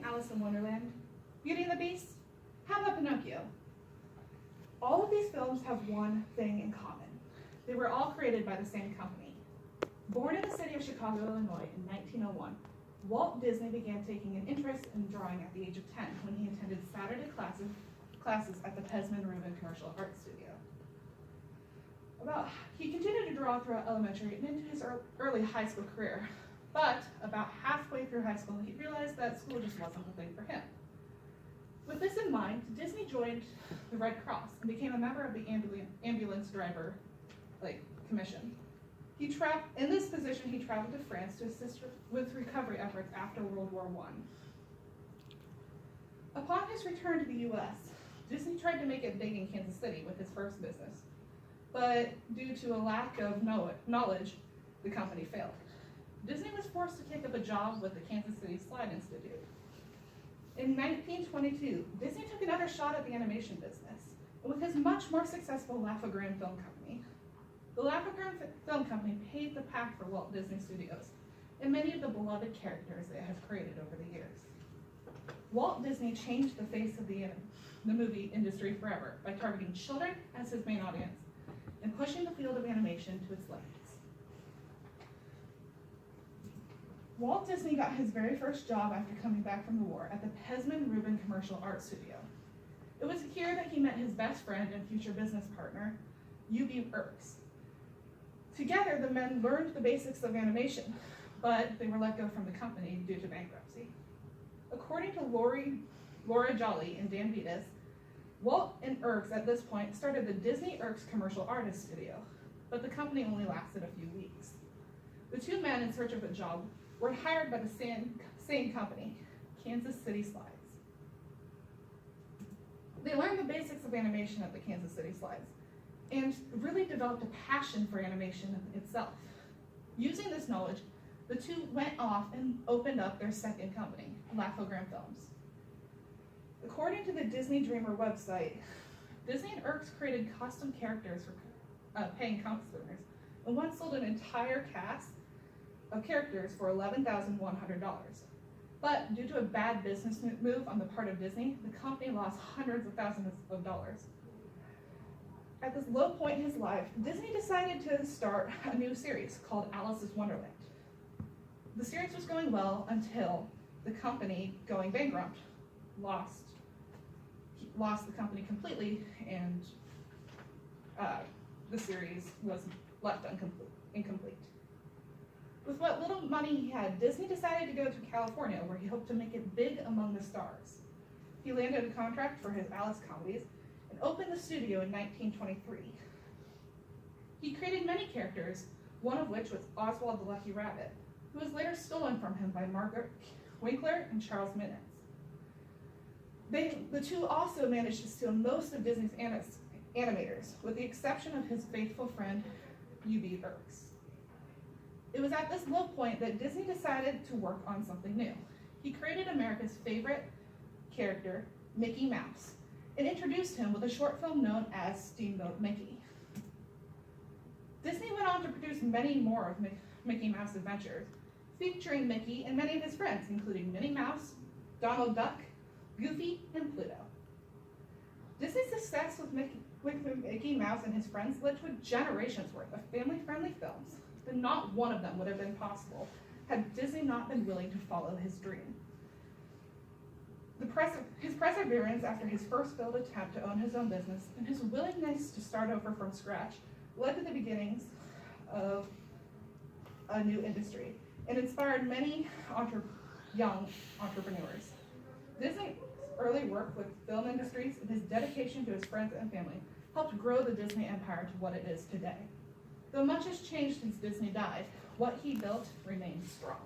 Alice in Wonderland, Beauty and the Beast, how about Pinocchio? All of these films have one thing in common. They were all created by the same company. Born in the city of Chicago, Illinois in 1901, Walt Disney began taking an interest in drawing at the age of 10 when he attended Saturday classes at the Pesman-Rubin Commercial Art Studio. He continued to draw throughout elementary and into his early high school career, but about halfway through high school, he realized that school just wasn't the thing for him. With this in mind, Disney joined the Red Cross and became a member of the ambulance driver commission. In this position, he traveled to France to assist with recovery efforts after World War I. Upon his return to the U.S., Disney tried to make it big in Kansas City with his first business, but due to a lack of knowledge, the company failed. Disney was forced to take up a job with the Kansas City Slide Institute. In 1922, Disney took another shot at the animation business, and with his much more successful Laugh-O-Gram Film Company. The Laugh-O-Gram Film Company paved the path for Walt Disney Studios and many of the beloved characters it has created over the years. Walt Disney changed the face of the movie industry forever by targeting children as his main audience and pushing the field of animation to its limits. Walt Disney got his very first job after coming back from the war at the Pesman-Rubin Commercial Art Studio. It was here that he met his best friend and future business partner, U.B. Irks. Together, the men learned the basics of animation, but they were let go from the company due to bankruptcy. According to Laura Jolly and Dan Vitas, Walt and Irks at this point started the Disney Irks Commercial Artist Studio, but the company only lasted a few weeks. The two men in search of a job were hired by the same company, Kansas City Slides. They learned the basics of animation at the Kansas City Slides and really developed a passion for animation itself. Using this knowledge, the two went off and opened up their second company, Laugh-O-Gram Films. According to the Disney Dreamer website, Disney and Irks created custom characters for paying customers and once sold an entire cast of characters for $11,100. But due to a bad business move on the part of Disney, the company lost hundreds of thousands of dollars. At this low point in his life, Disney decided to start a new series called Alice's Wonderland. The series was going well until the company, going bankrupt, lost the company completely, and the series was left incomplete. With what little money he had, Disney decided to go to California, where he hoped to make it big among the stars. He landed a contract for his Alice comedies and opened the studio in 1923. He created many characters, one of which was Oswald the Lucky Rabbit, who was later stolen from him by Margaret Winkler and Charles Minutes. The two also managed to steal most of Disney's animators, with the exception of his faithful friend, U.B. Irks. It was at this low point that Disney decided to work on something new. He created America's favorite character, Mickey Mouse, and introduced him with a short film known as Steamboat Mickey. Disney went on to produce many more of Mickey Mouse adventures, featuring Mickey and many of his friends, including Minnie Mouse, Donald Duck, Goofy, and Pluto. Disney's success with Mickey Mouse and his friends led to a generation's worth of family-friendly films, but not one of them would have been possible had Disney not been willing to follow his dream. His perseverance after his first failed attempt to own his own business and his willingness to start over from scratch led to the beginnings of a new industry and inspired many young entrepreneurs. Disney's early work with film industries and his dedication to his friends and family helped grow the Disney empire to what it is today. Though much has changed since Disney died, what he built remains strong.